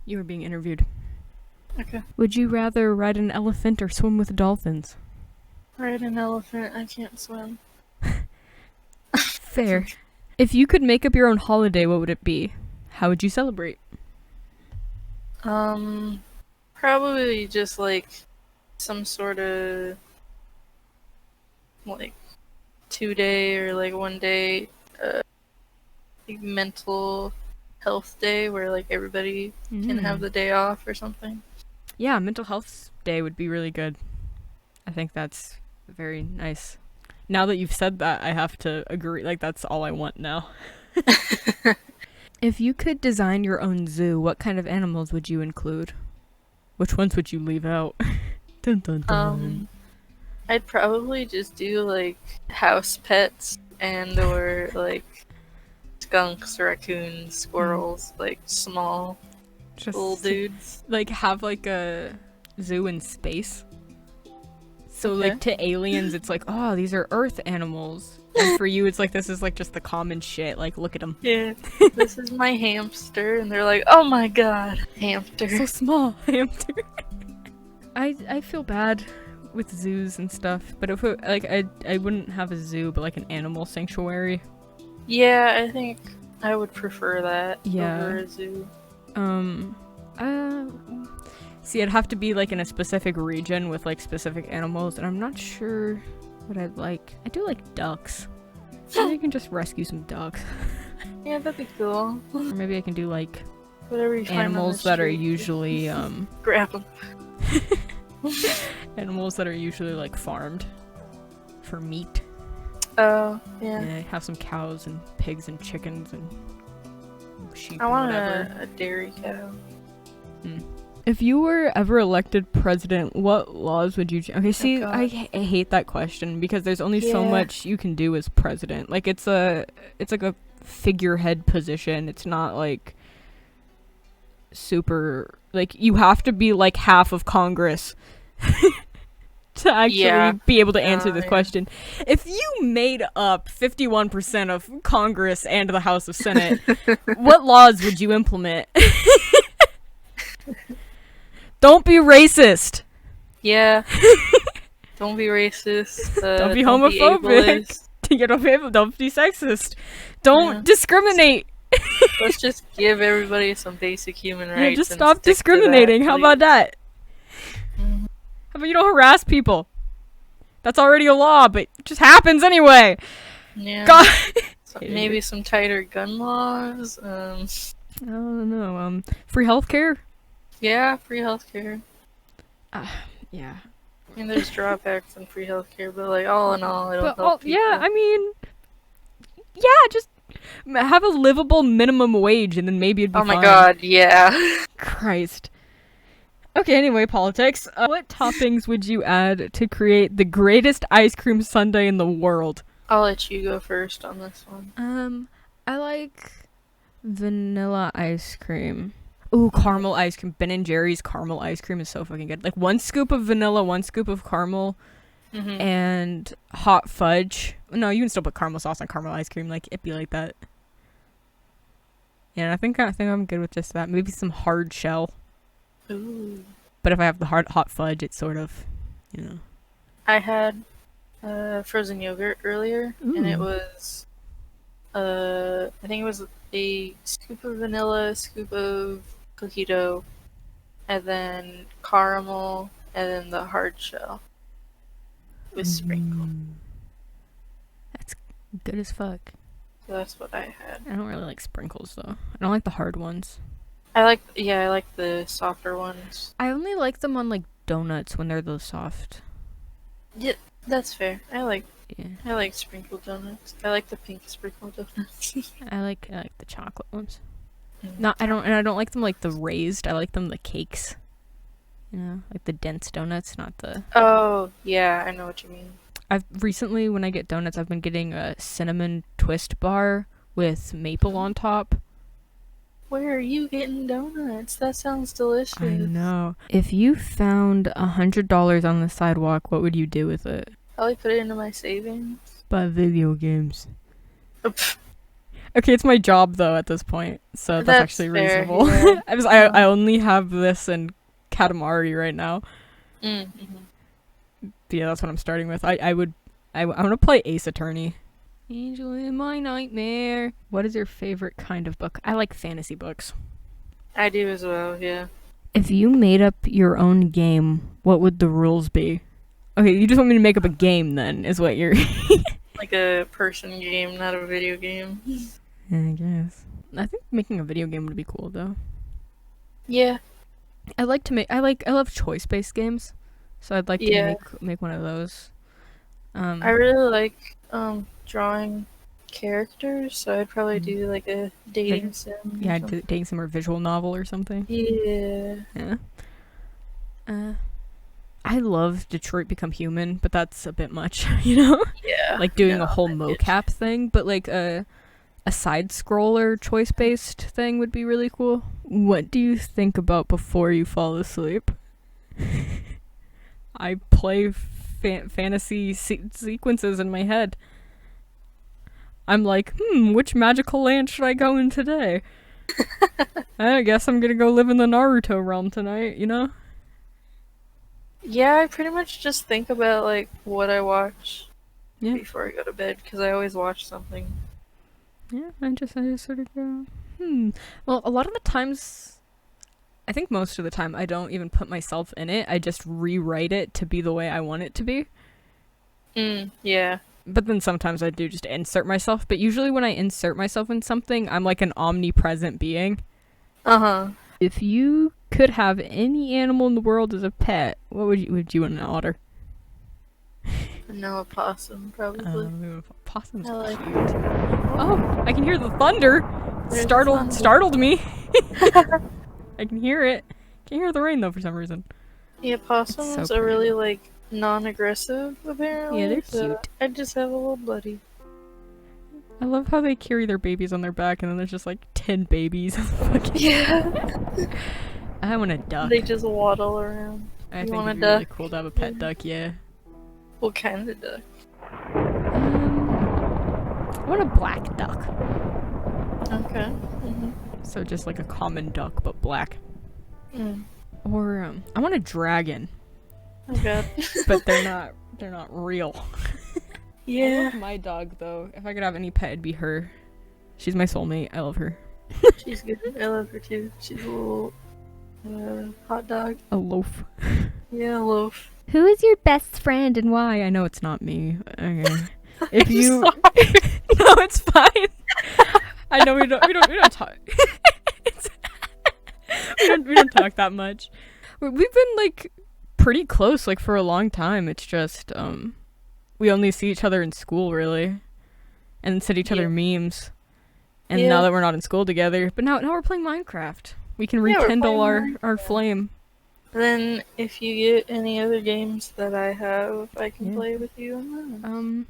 You were being interviewed. Okay. Would you rather ride an elephant or swim with dolphins? Ride an elephant. I can't swim. Fair. If you could make up your own holiday, what would it be? How would you celebrate? Probably just like some sort of like 2-day or like 1-day like mental health day where like everybody can have the day off or something. Yeah, mental health day would be really good. I think that's very nice. Now that you've said that, I have to agree. Like, that's all I want now. If you could design your own zoo, what kind of animals would you include? Which ones would you leave out? Dun, dun, dun. I'd probably just do like house pets and or like skunks, raccoons, squirrels, like small Just little dudes. like have like a zoo in space. So Okay. like to aliens, it's like, oh, these are Earth animals, and for you, it's like this is like just the common shit. Like, look at them. Yeah, this is my hamster, and they're like, oh my god, hamster. So small, hamster. I feel bad with zoos and stuff, but if it, like I wouldn't have a zoo, but like an animal sanctuary. Yeah, I think I would prefer that Yeah. over a zoo. See, it'd have to be like in a specific region with like specific animals, and I'm not sure what I'd like. I do like ducks. Maybe I can just rescue some ducks. Yeah, that'd be cool. Or maybe I can do like Whatever you find on the animals that are street, usually grab them. animals that are usually like farmed for meat. Oh, yeah. Yeah, have some cows and pigs and chickens and sheep I and want whatever. a dairy cow. If you were ever elected president, what laws would you Okay, see, God. I hate that question because there's only so Yeah. much you can do as president. Like it's like a figurehead position. It's not like super like you have to be like half of Congress to actually be able to answer this yeah. question. If you made up 51% of Congress and the House of Senate, what laws would you implement? Don't be racist. Yeah. Don't be racist. Don't be homophobic. ableist. Don't be sexist. Don't Yeah. discriminate. Let's just give everybody some basic human rights. Yeah, just and stop stick to that, discriminating. How about please. that? Mhm. How about you don't harass people? That's already a law, but it just happens anyway. Yeah. God. So maybe some tighter gun laws. I don't know. Free healthcare? Yeah, free healthcare. Yeah. I mean, there's drawbacks in free healthcare, but like all in all, it'll But help people. yeah, I mean, yeah, just have a livable minimum wage, and then maybe it'd be Oh my fine. god, yeah. Christ. Okay, anyway, politics. What toppings would you add to create the greatest ice cream sundae in the world? I'll let you go first on this one. I like vanilla ice cream. Ooh, caramel ice cream. Ben & Jerry's caramel ice cream is so fucking good. Like 1 scoop of vanilla, 1 scoop of caramel, Mm-hmm. and hot fudge. No, you can still put caramel sauce on caramel ice cream. Like, it'd be like that. Yeah, I think I'm good with just that. Maybe some hard shell. Ooh. But if I have the hot fudge, it's sort of, you know. I had frozen yogurt earlier, and it Ooh. was, I think it was a scoop of vanilla, a scoop of cookie dough, and then caramel, and then the hard shell with sprinkle. That's good as fuck. So that's what I had. I don't really like sprinkles though. I don't like the hard ones. I like the softer ones. I only like them on like donuts when they're those soft. Yeah, that's fair. I like Yeah. sprinkled donuts. I like the pink sprinkled donuts. I like the chocolate ones. Mm. I don't like them like the raised. I like them the cakes. You know, like the dense donuts, not the. Oh, yeah, I know what you mean. I've recently, when I get donuts, I've been getting a cinnamon twist bar with maple on top. Where are you getting donuts? That sounds delicious. I know. If you found $100 on the sidewalk, what would you do with it? Probably put it into my savings. Buy video games. Pff, Okay, it's my job though at this point, so that's actually fair, reasonable. yeah. I only have this and Katamari right now. Mm-hmm. But yeah, that's what I'm starting with. I want to play Ace Attorney. Angel in my nightmare. What is your favorite kind of book? I like fantasy books. I do as well, yeah. If you made up your own game, what would the rules be? Okay, you just want me to make up a game then, is what you're... Like a person game, not a video game. I guess. I think making a video game would be cool though. Yeah. I love choice-based games. So I'd like to make one of those. I really like drawing characters, so I'd probably do like a dating sim. Yeah, dating sim or visual novel or something. Yeah. Yeah. I love Detroit Become Human, but that's a bit much, you know? Yeah. Like doing a whole mocap thing, but like a side scroller choice-based thing would be really cool. What do you think about before you fall asleep? I play fantasy sequences in my head. I'm like, which magical land should I go in today? I guess I'm gonna go live in the Naruto realm tonight, you know? Yeah, I pretty much just think about like what I watch before I go to bed, because I always watch something. Yeah, I just sort of go, Well, a lot of the times, I think most of the time, I don't even put myself in it. I just rewrite it to be the way I want it to be. Yeah. But then sometimes I do just insert myself. But usually when I insert myself in something, I'm like an omnipresent being. Uh-huh. If you could have any animal in the world as a pet, what would you want? An otter? No, a possum, probably. Possum's like cute. Oh, I can hear the thunder. Thunder. Startled me. I can hear it. Can't hear the rain though for some reason. Yeah, possums are really like non-aggressive apparently. Yeah, they're so cute. I just have a little buddy. I love how they carry their babies on their back and then there's just like 10 babies. Yeah. I want a duck. They just waddle around. I think it'd be really cool to have a pet duck, yeah. What kind of duck? I want a black duck. Okay. So just like a common duck, but black. Or I want a dragon. Oh god. But they're not real. Yeah. I love my dog though. If I could have any pet, it'd be her. She's my soulmate. I love her. She's good. I love her too. She's a little hot dog. A loaf. Yeah, a loaf. Who is your best friend and why? I know it's not me. Okay. If you No, it's fine. I know we don't talk. we don't talk that much. We've been like pretty close like for a long time. It's just we only see each other in school really and send each other memes. And now that we're not in school together, but now we're playing Minecraft. We can rekindle our flame. Then if you get any other games that I have, I can play with you on that.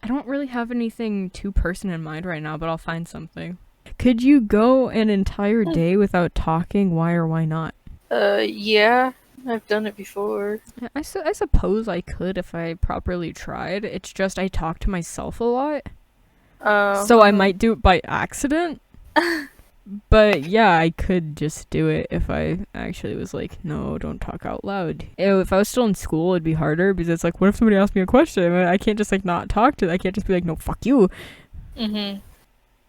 I don't really have anything too personal in mind right now, but I'll find something. Could you go an entire day without talking? Why or why not? Yeah. I've done it before. I suppose I could if I properly tried. It's just I talk to myself a lot. So I might do it by accident. But yeah, I could just do it if I actually was like, no, don't talk out loud. If I was still in school, it'd be harder because it's like, what if somebody asked me a question? I can't just like not talk to them. I can't just be like, no, fuck you.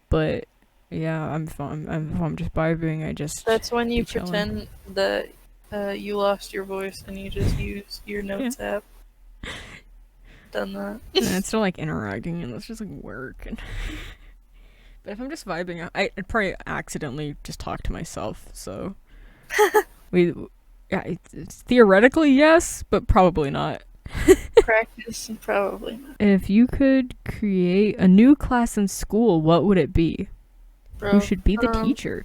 But yeah, I'm fine. I'm just vibing. I just. That's when you pretend that you lost your voice and you just use your notes app. Done that. And it's still like interacting and it's just like work. But if I'm just vibing, I'd probably accidentally just talk to myself. So it's theoretically yes, but probably not. Practice, probably not. If you could create a new class in school, what would it be? Bro, who should be the teacher?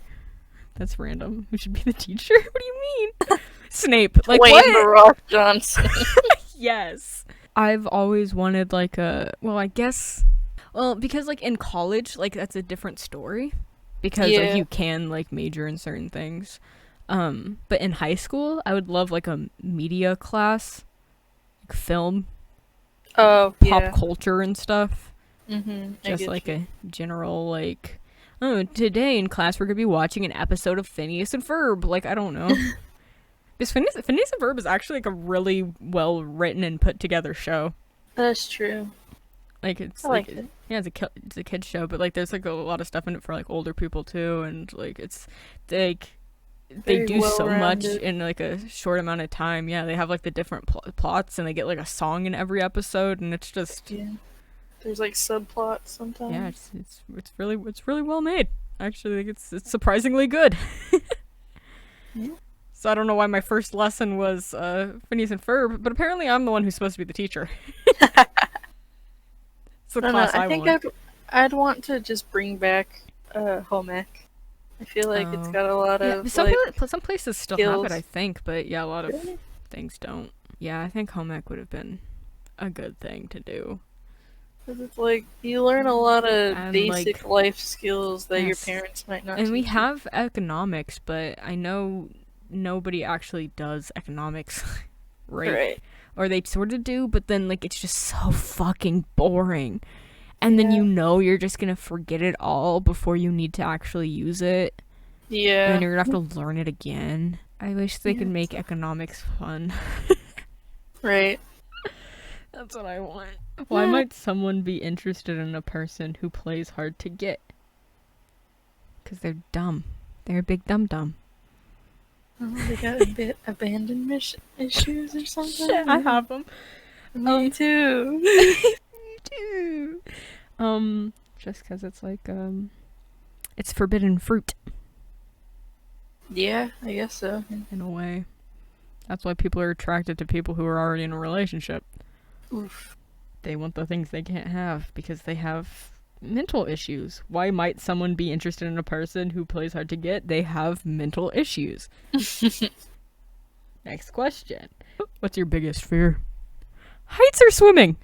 That's random. Who should be the teacher? What do you mean? Snape. Like Dwayne what? The Rock Johnson. Yes. I've always wanted like because like in college, like that's a different story. Because like you can like major in certain things. But in high school, I would love like a media class. Like film. Oh, pop culture and stuff. Just like a general, like, oh, today in class we're gonna be watching an episode of Phineas and Ferb. Like, I don't know. Because Phineas and Ferb is actually like a really well written and put together show. That's true. Like, it's I like it. Yeah, it's a kid's show, but like there's like a lot of stuff in it for like older people too, and like it's like they do so much in like a short amount of time. Yeah, they have like the different plots, and they get like a song in every episode, and it's just there's like subplots sometimes. Yeah, it's really well made. Actually, like, it's surprisingly good. Yeah. So I don't know why my first lesson was Phineas and Ferb, but apparently I'm the one who's supposed to be the teacher. It's the class I think want. I'd want to just bring back home ec. I feel like it's got a lot of some places still skills. have it, I think, but yeah, a lot of things don't. Yeah, I think home ec would have been a good thing to do. Because it's like you learn a lot of basic life skills that your parents might not. And we have economics, but I know nobody actually does economics, right? Or they sort of do, but then like it's just so fucking boring. And then you're just gonna forget it all before you need to actually use it. Yeah. And then you're gonna have to learn it again. I wish they could make economics fun. Right. That's what I want. Why might someone be interested in a person who plays hard to get? Because they're dumb. They're a big dum-dum. Oh, they got a bit abandonment issues or something? Shit, I have them. Me too. Me too. Just because it's like, it's forbidden fruit. Yeah, I guess so. In a way. That's why people are attracted to people who are already in a relationship. Oof. They want the things they can't have because they have mental issues. Why might someone be interested in a person who plays hard to get? They have mental issues. Next question. What's your biggest fear? Heights or swimming?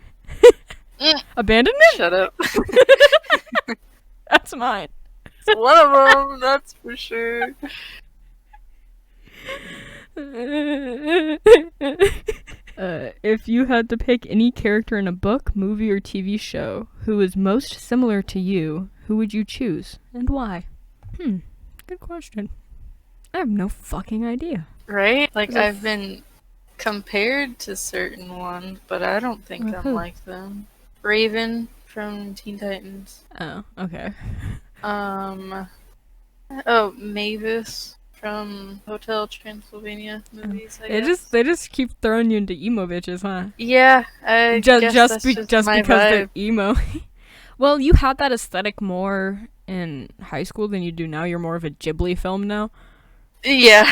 Abandonment? Shut up. That's mine. It's one of them, that's for sure. If you had to pick any character in a book, movie, or TV show who is most similar to you, who would you choose and why? Good question. I have no fucking idea. Right? Like, I've been compared to certain ones, but I don't think I'm like them. Raven from Teen Titans. Oh, okay. Mavis from Hotel Transylvania movies. They just keep throwing you into emo bitches, huh? Yeah, just because they're emo. Well, you had that aesthetic more in high school than you do now. You're more of a Ghibli film now. Yeah.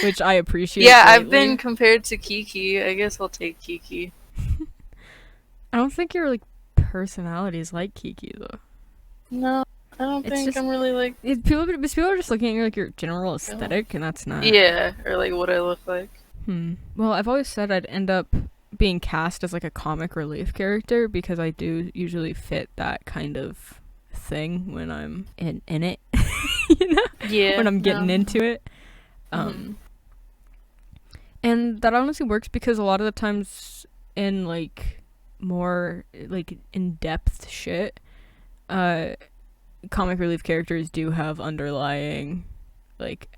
Which I appreciate. Yeah, greatly. I've been compared to Kiki. I guess I'll take Kiki. I don't think your like personality is like Kiki though. No, I don't think I'm really like. People are just looking at your like your general aesthetic, and that's not. Yeah, or like what I look like. Well, I've always said I'd end up being cast as like a comic relief character because I do usually fit that kind of thing when I'm in it. You know? Yeah. When I'm getting into it. And that honestly works because a lot of the times in like more like in-depth shit, comic relief characters do have underlying like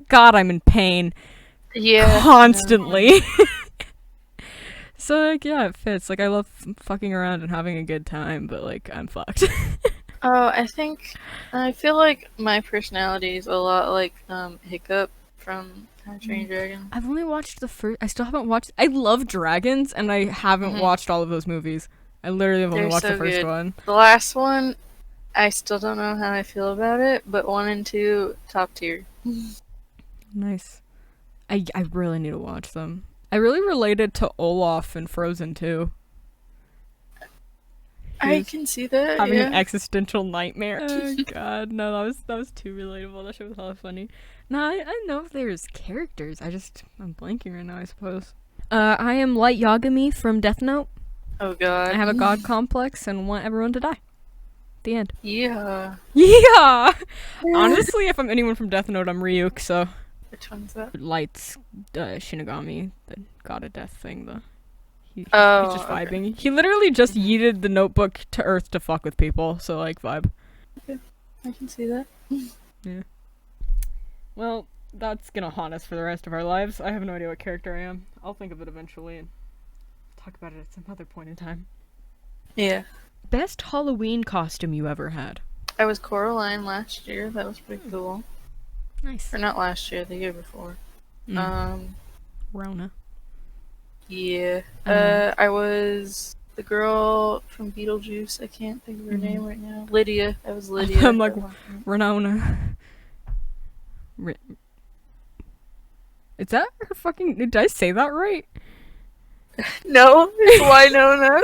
God, I'm in pain. Yeah. Constantly. So like yeah, it fits. Like I love fucking around and having a good time, but like I'm fucked. I feel like my personality is a lot like Hiccup from How to Train Your Dragon. I've only watched the first. I still haven't watched. I love dragons, and I haven't watched all of those movies. I literally have only watched the first one. The last one, I still don't know how I feel about it, but 1 and 2, top tier. Nice. I really need to watch them. I really related to Olaf in Frozen 2. I can see that. Having an existential nightmare. Oh god, no, that was too relatable. That shit was hella funny. No, I know if there's characters. I'm blanking right now, I suppose. I am Light Yagami from Death Note. Oh god. I have a god complex and want everyone to die. The end. Yeah. Yeah! Honestly, if I'm anyone from Death Note, I'm Ryuk, so... Which one's that? Light's Shinigami, the god of death thing, He's just vibing. Okay. He literally just yeeted the notebook to Earth to fuck with people, so like vibe. Okay, I can see that. Yeah. Well, that's gonna haunt us for the rest of our lives. I have no idea what character I am. I'll think of it eventually and talk about it at some other point in time. Yeah. Best Halloween costume you ever had? I was Coraline last year. That was pretty cool. Nice. Or not last year, the year before. Rona. Yeah. I was the girl from Beetlejuice. I can't think of her name right now. Lydia. I was Lydia. I'm like, Renona. Is that her fucking... Did I say that right? No, it's Winona.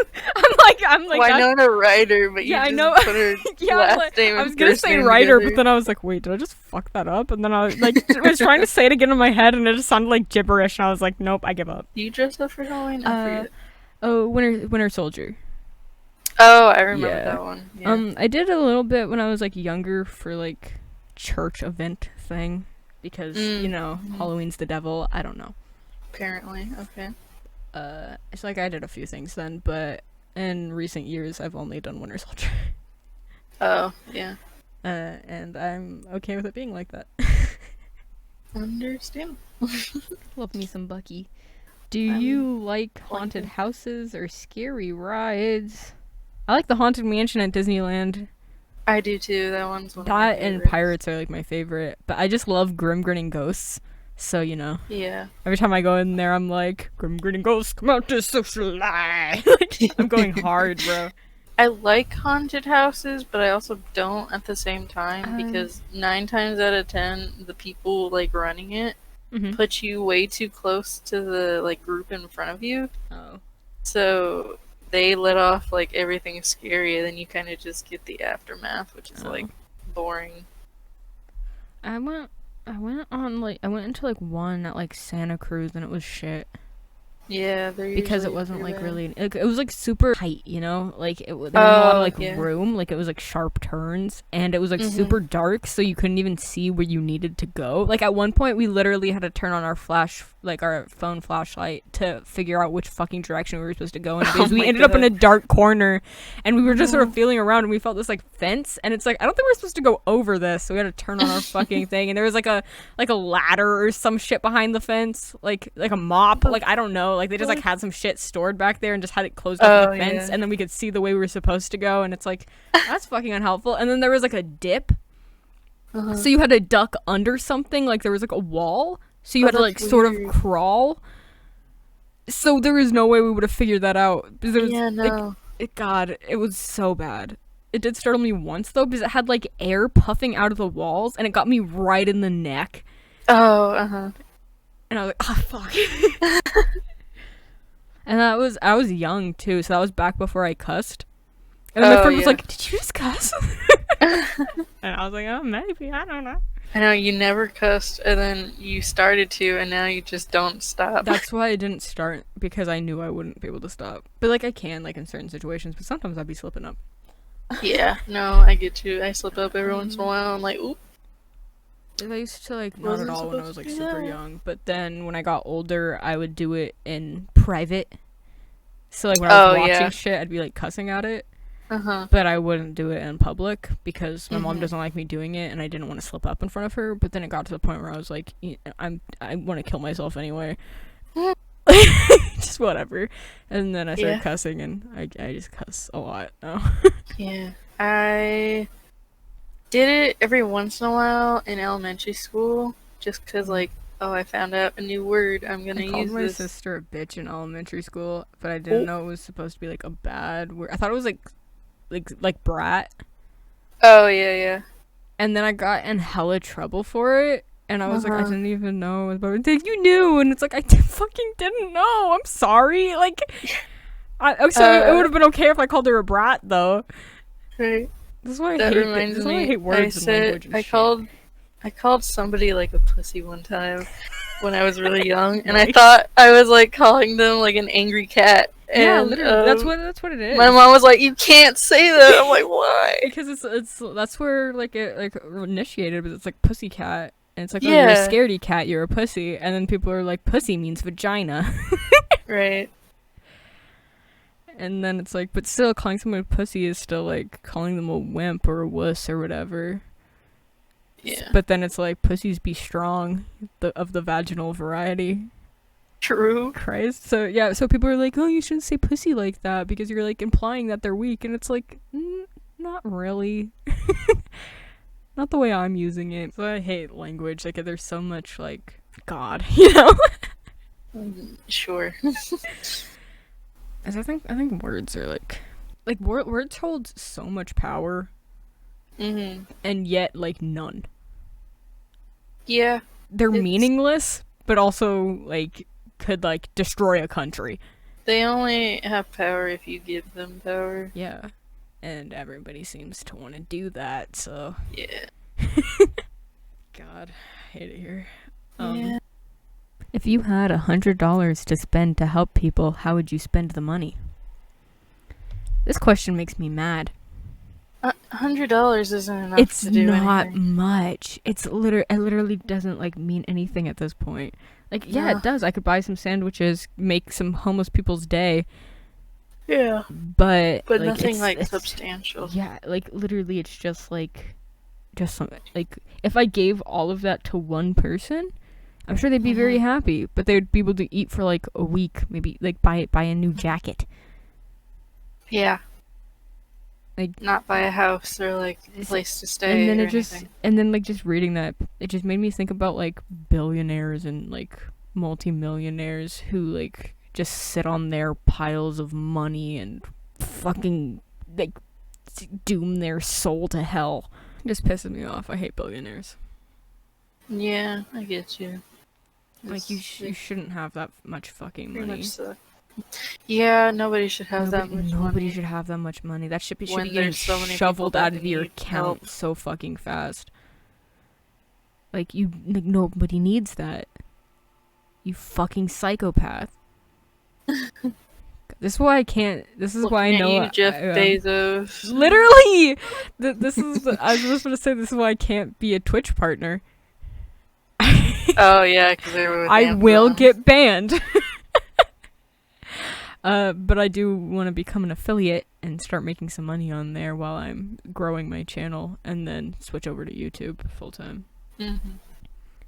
I'm like Winona Ryder, but yeah, you just I know. put her Yeah, last name I was gonna say Ryder, but then I was like, wait, did I just fuck that up? And then I was trying to say it again in my head, and it just sounded like gibberish, and I was like, nope, I give up. You dressed up for Halloween? I forget. Oh, Winter Soldier. Oh, I remember that one. Yeah. I did a little bit when I was like younger for like church event thing because Halloween's the devil. I don't know. Apparently, okay. It's like I did a few things then, but in recent years I've only done Winter Soldier. Oh, yeah. And I'm okay with it being like that. Understand. Love me some Bucky. Do you like haunted houses or scary rides? I like the Haunted Mansion at Disneyland. I do too. That one's one of my favorites. And Pirates are like my favorite, but I just love Grim Grinning Ghosts. So, Yeah. Every time I go in there, I'm like, Grim Grinning Ghosts, come out to socialize. I'm going hard, bro. I like haunted houses, but I also don't at the same time because 9 times out of 10, the people like running it put you way too close to the like group in front of you. Oh. So they let off like everything scary, and then you kind of just get the aftermath, which is like boring. I went into like one at like Santa Cruz, and it was shit. Yeah, because it wasn't like really. It was like super tight, Like there wasn't a lot of like room. Like it was like sharp turns, and it was like super dark, so you couldn't even see where you needed to go. Like at one point, we literally had to turn on our our phone flashlight to figure out which fucking direction we were supposed to go in, because we ended up in a dark corner, and we were just sort of feeling around, and we felt this like fence, and it's like I don't think we're supposed to go over this, so we had to turn on our fucking thing, and there was like a ladder or some shit behind the fence, like a mop, like I don't know. Like they just like had some shit stored back there and just had it closed up the fence, and then we could see the way we were supposed to go, and it's like that's fucking unhelpful. And then there was like a dip, so you had to duck under something, like there was like a wall, so you had to like sort of crawl. So there was no way we would have figured that out. There was, God, it was so bad. It did startle me once though, because it had like air puffing out of the walls, and it got me right in the neck. Oh, And I was like, oh, fuck. And I was young, too, so that was back before I cussed. And then my friend was like, did you just cuss? And I was like, oh, maybe, I don't know. I know, you never cussed, and then you started to, and now you just don't stop. That's why I didn't start, because I knew I wouldn't be able to stop. But, like, I can, like, in certain situations, but sometimes I'd be slipping up. Yeah, no, I get you. I slip up every once in a while, I'm like, oop. I used to, like, not at all when I was, like, super young. But then, when I got older, I would do it in private. So, like, when I was watching shit, I'd be, like, cussing at it. But I wouldn't do it in public, because my mom doesn't like me doing it, and I didn't want to slip up in front of her. But then it got to the point where I was like, I want to kill myself anyway. Just whatever. And then I started cussing, and I just cuss a lot now. Yeah. I did it every once in a while in elementary school, just because, like, I found out a new word, I'm gonna use this. I called my sister a bitch in elementary school, but I didn't know it was supposed to be, like, a bad word. I thought it was, like brat. Oh, yeah. And then I got in hella trouble for it, and I was like, I didn't even know about it. Like, you knew, and it's like, I fucking didn't know. I'm sorry. Like, it would have been okay if I called her a brat, though. Right. This is why I hate words and language and shit. I called somebody like a pussy one time when I was really young, and I thought I was like calling them like an angry cat. And, yeah, literally, that's what it is. My mom was like, "You can't say that." I'm like, "Why?" Because it's that's where like it like initiated, but it's like pussy cat, and it's like, oh, you're a scaredy cat, you're a pussy, and then people are like, pussy means vagina. Right. And then it's like, but still calling someone a pussy is still like calling them a wimp or a wuss or whatever. Yeah. But then it's like, pussies be strong, of the vaginal variety. True. Christ. So yeah, so people are like, oh, you shouldn't say pussy like that because you're like implying that they're weak, and it's like, not really. Not the way I'm using it. So I hate language. Like, there's so much like God, you know. Sure. As I think words are like words hold so much power. Mm-hmm. And yet like none. Yeah. They're meaningless, but also like could like destroy a country. They only have power if you give them power. Yeah. And everybody seems to want to do that, so yeah. God, I hate it here. Yeah. If you had $100 to spend to help people, how would you spend the money? This question makes me mad. $100 isn't enough It's to do not anything. much. It literally doesn't like mean anything at this point. Like, yeah, it does. I could buy some sandwiches, make some homeless people's day. Yeah. But like, nothing it's substantial. Yeah, like literally it's just something like if I gave all of that to one person, I'm sure they'd be very happy, but they'd be able to eat for like a week, maybe like buy a new jacket. Yeah. Like not buy a house or like a place to stay. And then like just reading that, it just made me think about like billionaires and like multimillionaires who like just sit on their piles of money and fucking like doom their soul to hell. It just pisses me off. I hate billionaires. Yeah, I get you. Like you shouldn't have that much fucking money. Yeah, nobody should have that much money. Nobody should have that much money. That should be getting shoveled out of your account so fucking fast. Like nobody needs that. You fucking psychopath. This is why I can't. This is why I know. You, Jeff Bezos. Literally, this is. I was just going to say this is why I can't be a Twitch partner. Oh yeah, because I will get banned. But I do want to become an affiliate and start making some money on there while I'm growing my channel, and then switch over to YouTube full time. Mm-hmm.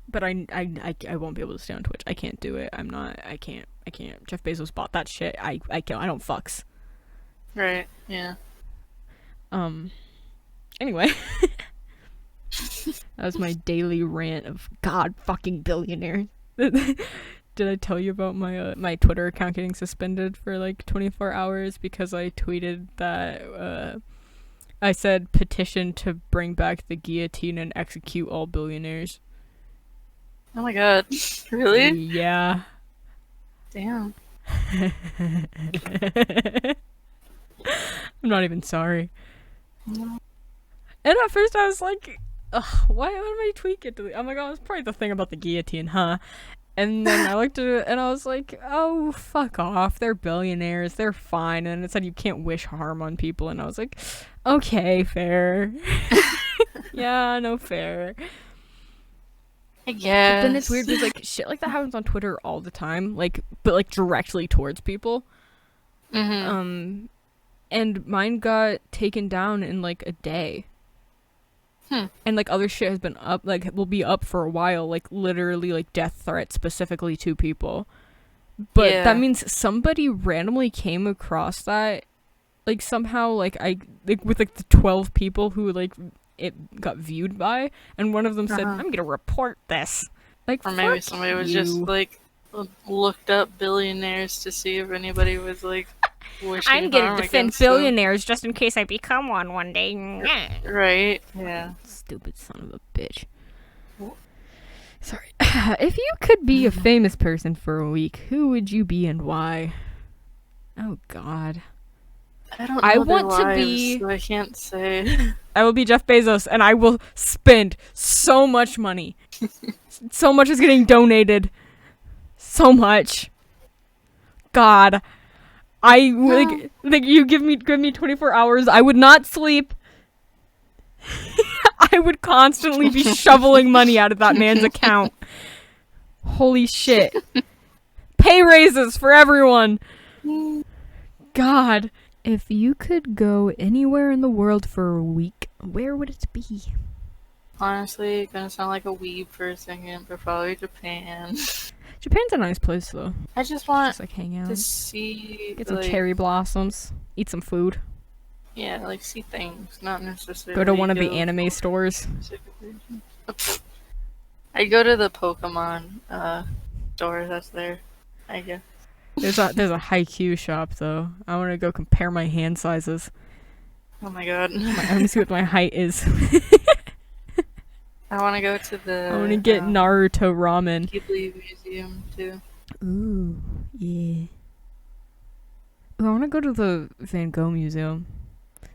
But I won't be able to stay on Twitch. I can't do it. I can't. Jeff Bezos bought that shit. I don't fucks. Right. Yeah. Anyway. That was my daily rant of God fucking billionaires. Did I tell you about my my Twitter account getting suspended for like 24 hours because I tweeted that I said petition to bring back the guillotine and execute all billionaires. Oh my god. Really? Yeah. Damn. I'm not even sorry. No. And at first I was like, ugh, why did my tweet get deleted? I'm like, oh, it's probably the thing about the guillotine, huh? And then I looked at it and I was like, oh, fuck off. They're billionaires. They're fine. And it said you can't wish harm on people. And I was like, okay, fair. Yeah, no fair. I guess. But then it's weird because like shit like that happens on Twitter all the time. Like, but like directly towards people. Mm-hmm. And mine got taken down in like a day. And like other shit has been up, like will be up for a while, like literally like death threats specifically to people. But that means somebody randomly came across that, like somehow, like with like the 12 people who like it got viewed by, and one of them said, "I'm gonna report this." Like, or maybe somebody was just like looked up billionaires to see if anybody was like. I'm gonna defend billionaires just in case I become one day. Right? Yeah. Stupid son of a bitch. Sorry. If you could be a famous person for a week, who would you be and why? Oh God. I don't know want to be. So I can't say. I will be Jeff Bezos, and I will spend so much money. So much is getting donated. So much. God. Like you give me 24 hours, I would not sleep. I would constantly be shoveling money out of that man's account. Holy shit. Pay raises for everyone. God. If you could go anywhere in the world for a week, where would it be? Honestly, gonna sound like a weeb for a second, but probably Japan. Japan's a nice place, though. I just want Just like hang out, to see, get some like, cherry blossoms, eat some food, yeah, like see things, not necessarily go to one of the anime stores. I'd go to the Pokemon store that's there, I guess. There's a Haikyuu shop though. I want to go compare my hand sizes. Oh my god. I want to see what my height is. I want to go to the. I want to get Naruto ramen. Ghibli Museum too. Ooh, yeah. Ooh, I want to go to the Van Gogh Museum.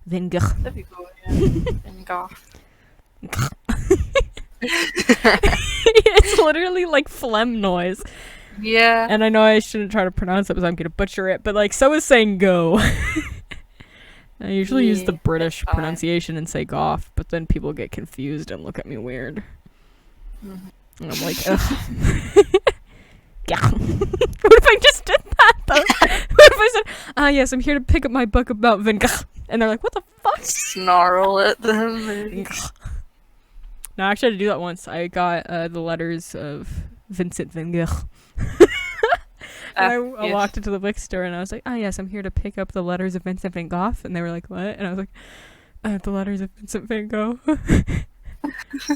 Van Gogh. That'd be cool. Yeah. Van Gogh. It's literally like phlegm noise. Yeah. And I know I shouldn't try to pronounce it because I'm gonna butcher it, but like so is saying go. I usually use the British pronunciation and say goff, but then people get confused and look at me weird. Mm-hmm. And I'm like, ugh. Yeah. What if I just did that though? What if I said, yes, I'm here to pick up my book about Van Gogh. And they're like, what the fuck? Snarl at them. No, I actually had to do that once. I got the letters of Vincent Van Gogh. And I walked into the bookstore and I was like, yes, I'm here to pick up the letters of Vincent Van Gogh. And they were like, what? And I was like, the letters of Vincent Van Gogh.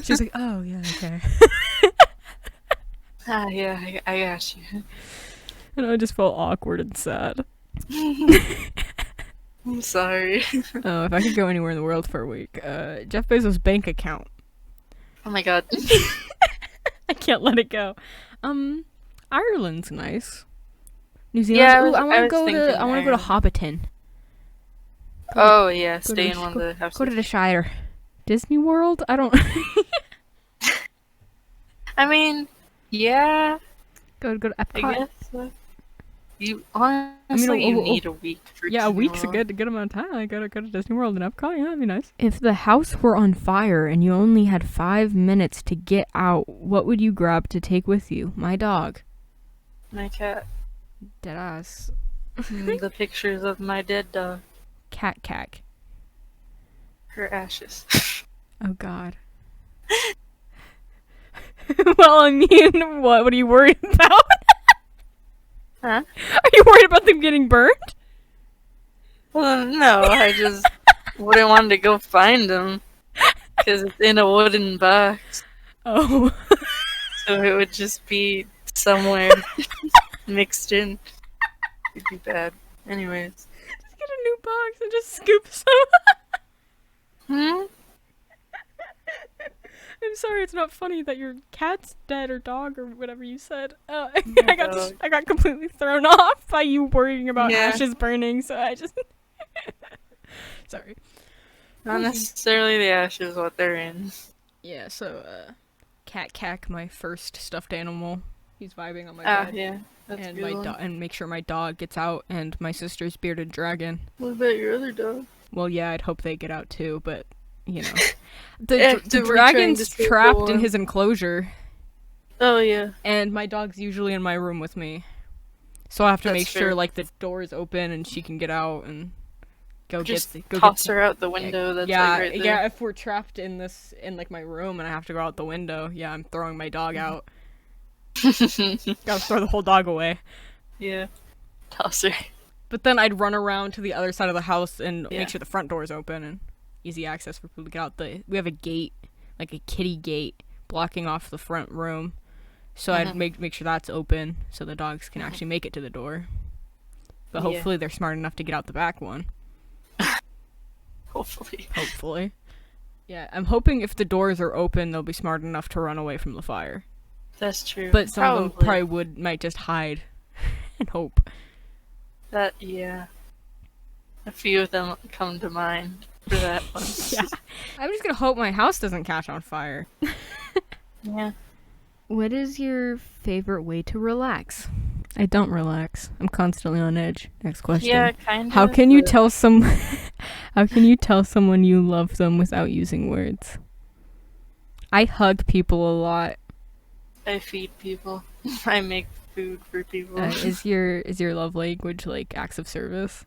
She was like, oh, yeah, okay. Yeah, I got you. And I just felt awkward and sad. I'm sorry. Oh, if I could go anywhere in the world for a week, Jeff Bezos' bank account. Oh my god. I can't let it go. Ireland's nice. New Zealand. Yeah, I want to go to Hobbiton. Oh yeah, stay in one of the houses. Go to the Shire. Disney World? I don't. I mean, yeah. Go to Epcot. I guess. You honestly, you need a week for Disney a week's World. a good amount of time. I gotta go to Disney World and Epcot. Yeah, that'd be nice. If the house were on fire and you only had 5 minutes to get out, what would you grab to take with you? My dog. My cat. Deadass. The pictures of my dead dog. Cat cack. Her ashes. Oh god. Well, I mean, what are you worried about? Huh? Are you worried about them getting burned? Well, no, I just wouldn't want to go find them because it's in a wooden box. Oh. So it would just be somewhere mixed in. It'd be bad. Anyways. Just get a new box and just scoop some. I'm sorry, it's not funny that your cat's dead or dog or whatever you said. I got completely thrown off by you worrying about ashes burning, so I just... Sorry. Not necessarily the ashes, what they're in. Yeah, so, Cat Cack, my first stuffed animal. He's vibing on my bed. Yeah. That's and a good one. And make sure my dog gets out, and my sister's bearded dragon. What about your other dog? Well, yeah, I'd hope they get out too, but, you know. The dragon's trapped in his enclosure. Oh, yeah. And my dog's usually in my room with me. So I have to make sure, like, the door is open and she can get out and go toss her out the window that's, like, right there. Yeah, if we're trapped in like, my room and I have to go out the window, yeah, I'm throwing my dog out. Gotta throw the whole dog away. Yeah. Toss her. But then I'd run around to the other side of the house and make sure the front door is open and easy access for people to get out. We have a gate, like a kitty gate, blocking off the front room. So I'd make sure that's open so the dogs can actually make it to the door. But hopefully they're smart enough to get out the back one. Hopefully. Yeah, I'm hoping if the doors are open, they'll be smart enough to run away from the fire. That's true. But some of them might just hide and hope. A few of them come to mind for that one. Yeah. I'm just gonna hope my house doesn't catch on fire. Yeah. What is your favorite way to relax? I don't relax. I'm constantly on edge. Next question. Yeah, kind of. How can you tell someone you love them without using words? I hug people a lot. I feed people. I make food for people. Is your love language like acts of service?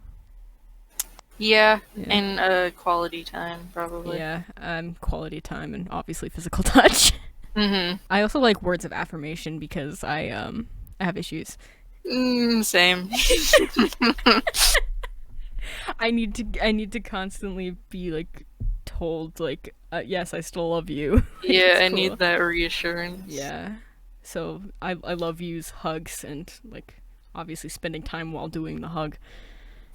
Yeah, Yeah. and quality time, probably. Yeah, quality time and obviously physical touch. Mm-hmm. I also like words of affirmation because I have issues. Same. I need to constantly be like told like yes, I still love you. Like, Yeah, I cool. need that reassurance. Yeah. So I love use hugs and like obviously spending time while doing the hug.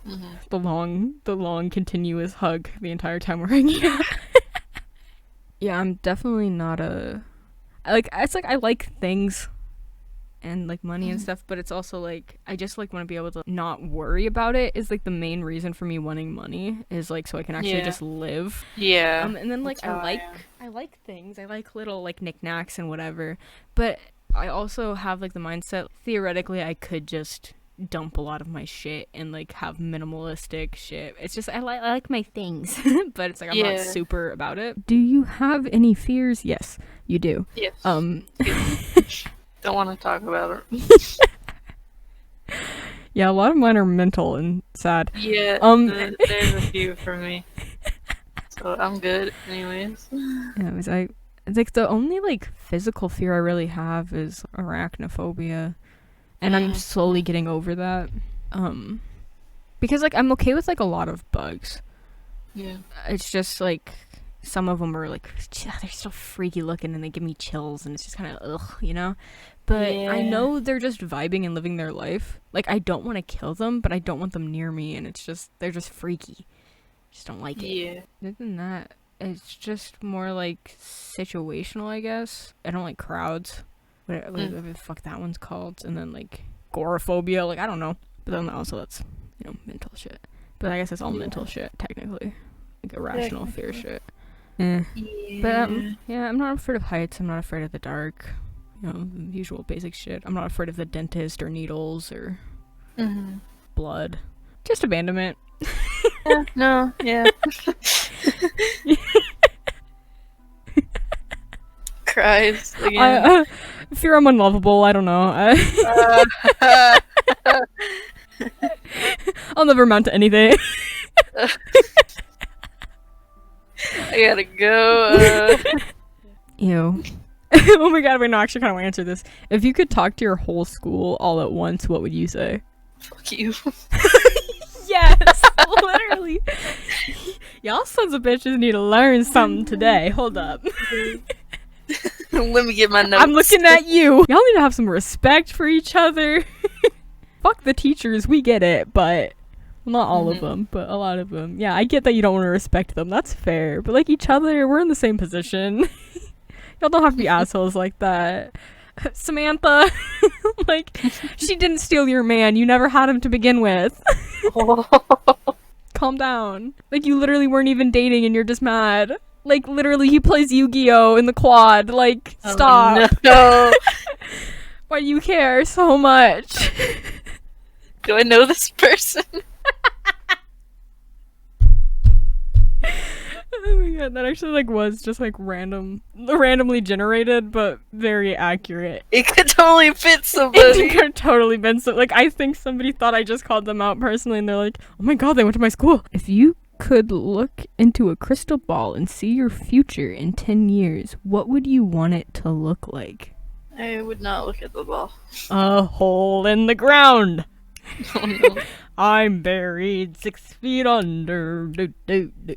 Mm-hmm. The long continuous hug the entire time we're hanging out. Yeah, I'm definitely not a it's like I like things and like money and stuff, but it's also like I just like want to be able to not worry about it is like the main reason for me wanting money is like so I can actually just live. Yeah. And then like I like things. I like little like knickknacks and whatever. But I also have like the mindset theoretically I could just dump a lot of my shit and like have minimalistic shit. It's just I like my things, but it's like I'm not super about it. Do you have any fears? Yes, you do. Yes. Don't want to talk about it. Yeah, a lot of mine are mental and sad. Yeah, there's a few for me. So I'm good anyways. Yeah, it's like the only like physical fear I really have is arachnophobia. And I'm slowly getting over that. Because like I'm okay with like a lot of bugs. Yeah. It's just like some of them are like they're so freaky looking and they give me chills and it's just kind of ugh, you know. But I know they're just vibing and living their life. Like I don't want to kill them, but I don't want them near me, and it's just they're just freaky. Just don't like it. Yeah. Other than that, it's just more like situational, I guess. I don't like crowds. Whatever the fuck that one's called. And then like agoraphobia, like I don't know. But then also that's mental shit. But I guess it's all mental shit technically, like irrational fear shit. Yeah. But I'm not afraid of heights. I'm not afraid of the dark. The usual basic shit. I'm not afraid of the dentist or needles or blood. Just abandonment. No. Cries again. Fear I'm unlovable. I don't know. I'll never amount to anything. I gotta go. Ew. Oh my god, wait, no, I actually kind of want to answer this. If you could talk to your whole school all at once, what would you say? Fuck you. Yes, literally. Y'all sons of bitches need to learn something today. Hold up. Let me get my notes. I'm looking at you. Y'all need to have some respect for each other. Fuck the teachers, we get it, but not all of them, but a lot of them. Yeah, I get that you don't want to respect them. That's fair. But like each other, we're in the same position. Y'all don't have to be assholes like that. Samantha, like, she didn't steal your man. You never had him to begin with. Calm down. Like, you literally weren't even dating and you're just mad. Like, literally, he plays Yu-Gi-Oh! In the quad. Like, stop. No. Why do you care so much? Do I know this person? Oh my god, that actually like was just like randomly generated, but very accurate. It could totally fit somebody. It could totally been so. Like I think somebody thought I just called them out personally, and they're like, "Oh my god, they went to my school." If you could look into a crystal ball and see your future in 10 years, what would you want it to look like? I would not look at the ball. A hole in the ground. Oh no. I'm buried 6 feet under.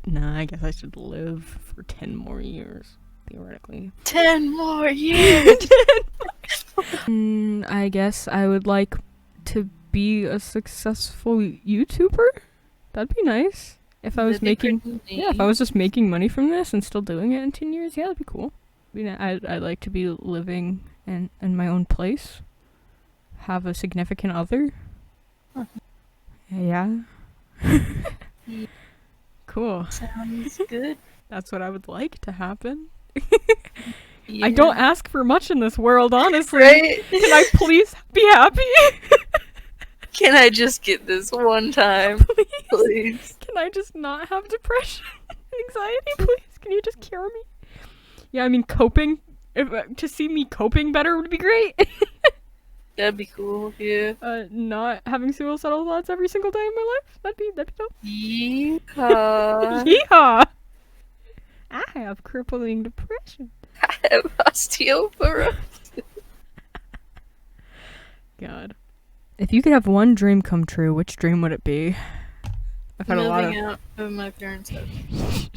Nah, I guess I should live for 10 more years, theoretically. 10 more years! I guess I would like to be a successful YouTuber. That'd be nice. If I was if I was just making money from this and still doing it in 10 years, yeah, that'd be cool. I'd like to be living in my own place. Have a significant other. Yeah. Cool. Sounds good. That's what I would like to happen. Yeah. I don't ask for much in this world, honestly. Right? Can I please be happy? Can I just get this one time? Please. Can I just not have depression and anxiety, please? Can you just cure me? Yeah, I mean, coping. To see me coping better would be great. That'd be cool, yeah. Not having suicidal thoughts every single day of my life. That'd be dope. Yeehaw. Yeehaw! I have crippling depression. I have osteoporosis. God. If you could have one dream come true, which dream would it be? I've had Moving out of my parents' house.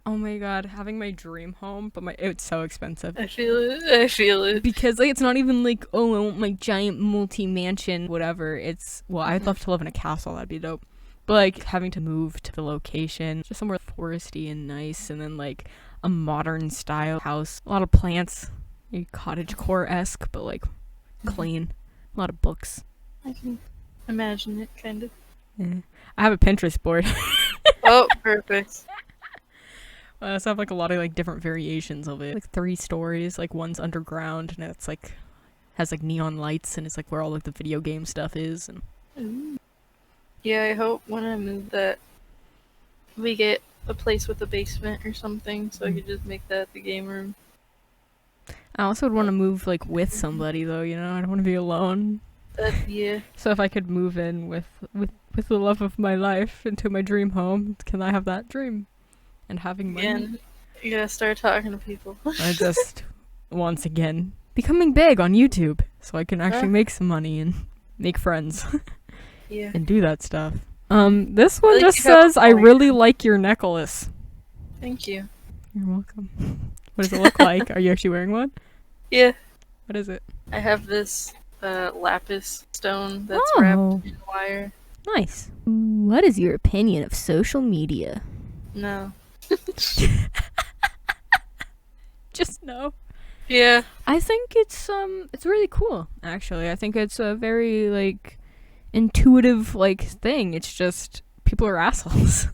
Oh my god, having my dream home, but it's so expensive. I feel it. Because like it's not even like, oh, I want my giant multi-mansion, whatever. It's, well, I'd love to live in a castle, that'd be dope. But like having to move to the location, just somewhere foresty and nice, and then like a modern style house, a lot of plants, cottagecore-esque, but like clean, a lot of books. I can imagine it, kind of. Yeah. I have a Pinterest board. Oh, perfect. I also have like a lot of like different variations of it. Like 3 stories, like one's underground and it's like has like neon lights and it's like where all like the video game stuff is. And Ooh. Yeah, I hope when I move that we get a place with a basement or something so I could just make that the game room. I also would want to move like with somebody though, you know? I don't want to be alone. Yeah. So if I could move in with the love of my life into my dream home, can I have that dream? And having money. Again, you gotta start talking to people. I just, once again, becoming big on YouTube so I can actually make some money and make friends. Yeah. And do that stuff. This one just says, I really like your necklace. Thank you. You're welcome. What does it look like? Are you actually wearing one? Yeah. What is it? I have this lapis stone that's wrapped in wire. Nice. What is your opinion of social media? No. Just no. Yeah. I think it's really cool, actually. I think it's a very, like, intuitive, like, thing. It's just, people are assholes.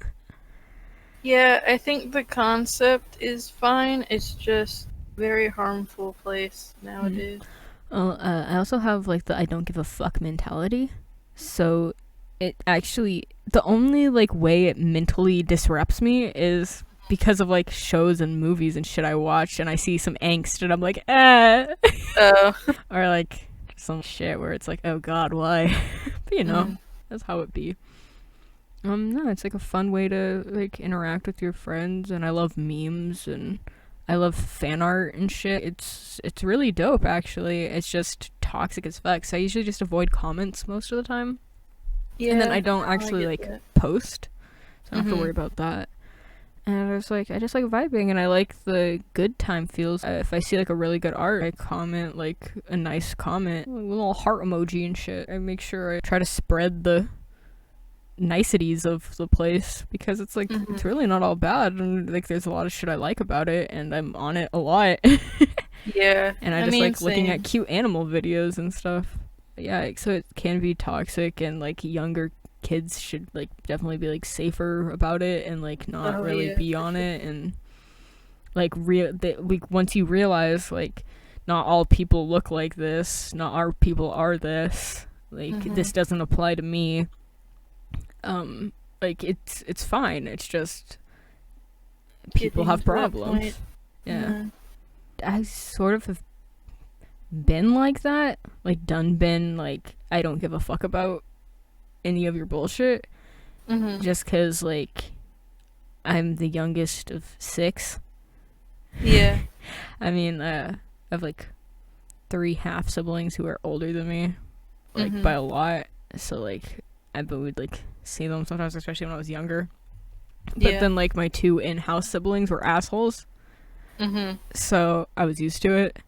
Yeah, I think the concept is fine. It's just very harmful place nowadays. I also have, like, the I don't give a fuck mentality. So, it actually, the only, like, way it mentally disrupts me is because of, like, shows and movies and shit I watch, and I see some angst, and I'm like, Oh. Or, like, some shit where it's like, oh god, why? But, you know, that's how it be. No, it's, like, a fun way to, like, interact with your friends, and I love memes, and I love fan art and shit. It's really dope, actually. It's just toxic as fuck, so I usually just avoid comments most of the time. Yeah, and then I don't actually, like, post, so I don't have to worry about that. And I just like vibing, and I like the good time feels. If I see, like, a really good art, I comment, like, a nice comment, like, a little heart emoji and shit. I make sure I try to spread the niceties of the place, because it's, like, it's really not all bad, and, like, there's a lot of shit I like about it, and I'm on it a lot. Yeah. And I just like looking at cute animal videos and stuff. But yeah, so it can be toxic, and, like, younger kids should, like, definitely be, like, safer about it and, like, not really be on it, and, like, once you realize, like, not all people look like this, not all people are this, like, this doesn't apply to me, like, it's fine, it's just people have problems. Yeah. I sort of have been like that, like, been like, I don't give a fuck about any of your bullshit, just because, like, I'm the youngest of 6. Yeah. I mean, I have, like, 3 half siblings who are older than me, like, by a lot, so, like, I would, like, see them sometimes, especially when I was younger, but then, like, my 2 in-house siblings were assholes, so I was used to it,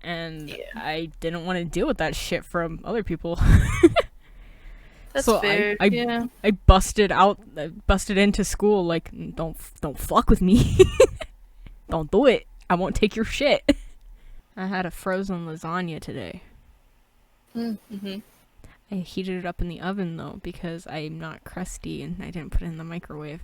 and I didn't want to deal with that shit from other people. That's so fair. I busted into school, like, don't fuck with me. Don't do it. I won't take your shit. I had a frozen lasagna today. I heated it up in the oven, though, because I'm not crusty and I didn't put it in the microwave.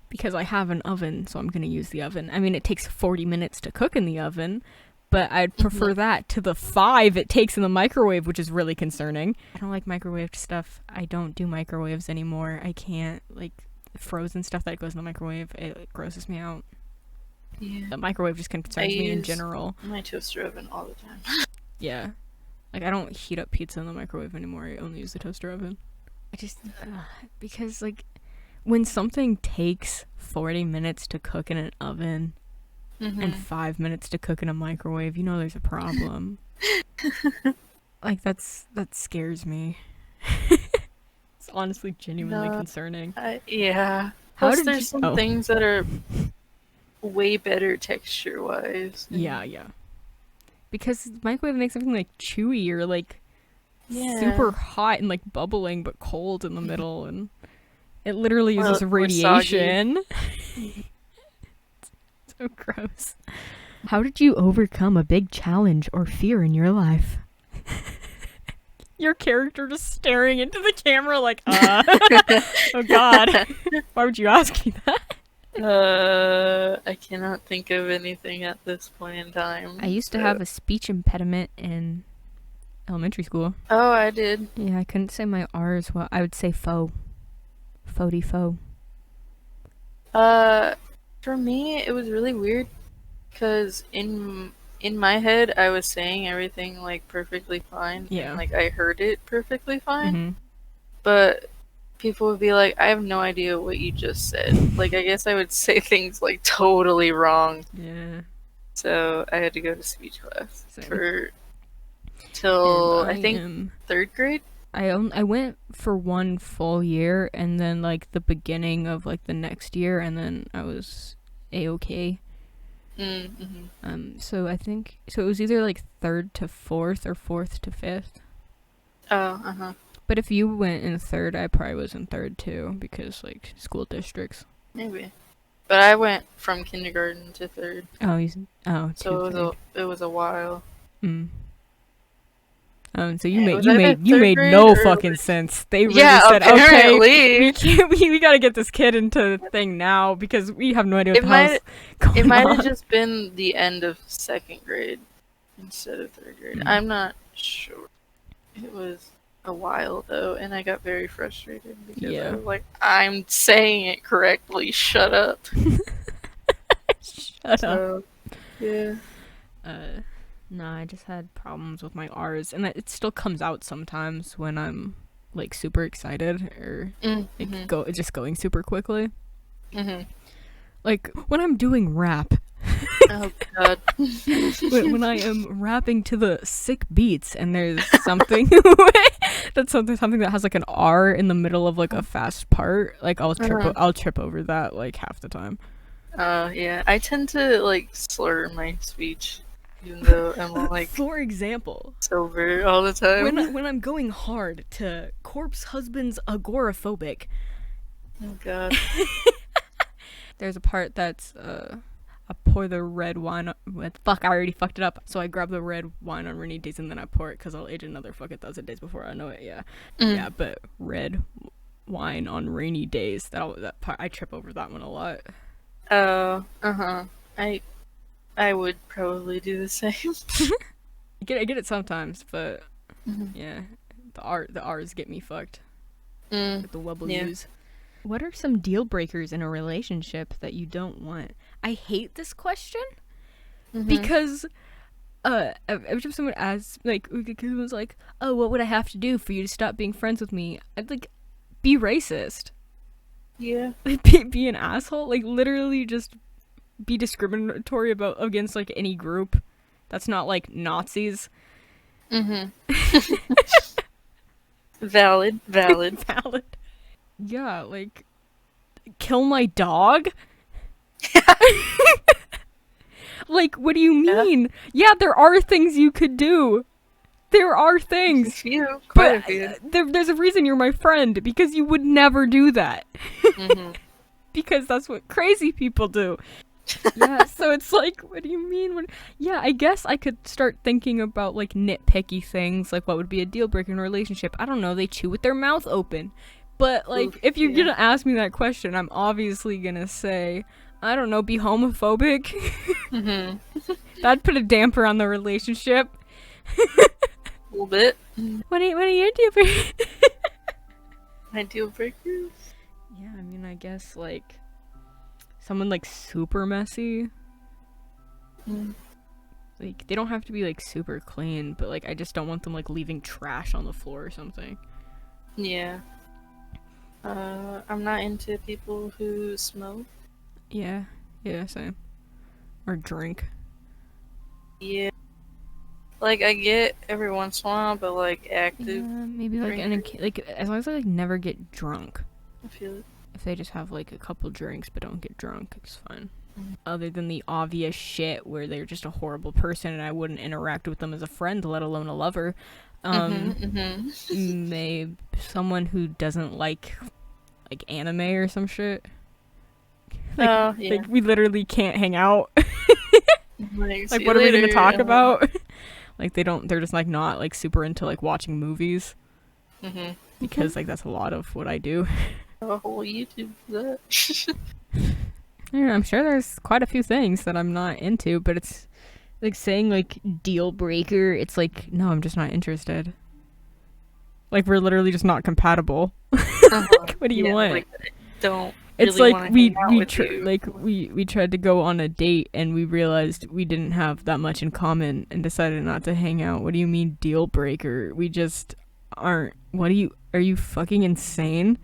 Because I have an oven, so I'm going to use the oven. I mean, it takes 40 minutes to cook in the oven, but I'd prefer that to the 5 it takes in the microwave, which is really concerning. I don't like microwaved stuff. I don't do microwaves anymore. I can't, like, frozen stuff that goes in the microwave, it grosses me out. Yeah. The microwave just concerns me in general. My toaster oven all the time. Yeah. Like, I don't heat up pizza in the microwave anymore. I only use the toaster oven. I just... because, like, when something takes 40 minutes to cook in an oven and 5 minutes to cook in a microwave, you know there's a problem. Like, that scares me. It's honestly genuinely concerning. Yeah. Plus, there's some things that are way better texture-wise. Yeah. Because the microwave makes everything, like, chewy or, like, super hot and, like, bubbling but cold in the middle, and it literally uses radiation. So gross. How did you overcome a big challenge or fear in your life? Your character just staring into the camera like, oh god. Why would you ask me that? I cannot think of anything at this point in time. I used to have a speech impediment in elementary school. Oh, I did. Yeah, I couldn't say my R's well. I would say faux. Faux-de faux. For me, it was really weird because in my head, I was saying everything like perfectly fine. Yeah. And, like, I heard it perfectly fine. But people would be like, I have no idea what you just said. Like, I guess I would say things like totally wrong. Yeah. So I had to go to speech class till I think 3rd grade. I went for 1 full year and then like the beginning of like the next year, and then I was A-okay. So I think it was either like 3rd to 4th or 4th to 5th. Oh, But if you went in 3rd, I probably was in 3rd too, because like school districts. Maybe. But I went from kindergarten to 3rd. So it was a while. So you made no fucking sense. They really said, apparently. Okay, we gotta get this kid into the thing now because we have no idea what the hell's going on. It might have just been the end of 2nd grade instead of 3rd grade. I'm not sure. It was a while though, and I got very frustrated because I was like, I'm saying it correctly, shut up. Shut up. Yeah. No, I just had problems with my R's, and it still comes out sometimes when I'm like super excited or just going super quickly. Like when I'm doing rap. Oh god. when I am rapping to the sick beats and there's something something that has like an R in the middle of like a fast part, like I'll trip over that like half the time. Yeah, I tend to like slur my speech. Even though I'm like, for example, sober all the time. When I'm going hard to Corpse Husband's Agoraphobic. Oh god. There's a part that's I pour the red wine with I already fucked it up. So I grab the red wine on rainy days and then I pour it because I'll age another fucking 1,000 days before I know it. Yeah, but red wine on rainy days. That part I trip over that one a lot. Oh, I would probably do the same. I get it sometimes, but yeah, the R's get me fucked. With the W's. What are some deal breakers in a relationship that you don't want? I hate this question because every time someone asks, like, was like, oh, what would I have to do for you to stop being friends with me? I'd like be racist. Yeah. Be an asshole. Like literally just be discriminatory against like any group that's not like Nazis. Valid. Yeah, like kill my dog. Like, what do you mean? Yeah, there are things you could do. There are things. Quite a few. There's a reason you're my friend, because you would never do that. Because that's what crazy people do. Yeah, so it's like, what do you mean? Yeah, I guess I could start thinking about, like, nitpicky things, like what would be a deal breaker in a relationship. I don't know, they chew with their mouth open. But, like, if you're gonna ask me that question, I'm obviously gonna say, I don't know, be homophobic. That'd put a damper on the relationship. A little bit. What are your deal breakers? My deal breakers? Yeah, I mean, I guess, like, someone, like, super messy. Mm. Like, they don't have to be, like, super clean, but, like, I just don't want them, like, leaving trash on the floor or something. Yeah. I'm not into people who smoke. Yeah, same. Or drink. Yeah. Like, I get every once in a while, but, like, active. Yeah, maybe, like, like, as long as they, like, never get drunk. I feel it. If they just have, like, a couple drinks but don't get drunk, it's fine. Mm-hmm. Other than the obvious shit where they're just a horrible person and I wouldn't interact with them as a friend, let alone a lover. Maybe someone who doesn't like anime or some shit. Like, yeah. like we literally can't hang out. Like, what are we gonna talk about? Like, they're just, like, not, like, super into, like, watching movies. Because, like, that's a lot of what I do. A whole YouTube for that. Yeah, I'm sure there's quite a few things that I'm not into, but it's, like, saying, like, deal breaker, it's like, no, I'm just not interested. Like, we're literally just not compatible. Like, what do you want? Like, don't. It's really like we tried to go on a date and we realized we didn't have that much in common and decided not to hang out. What do you mean deal breaker? We just aren't. Are you fucking insane?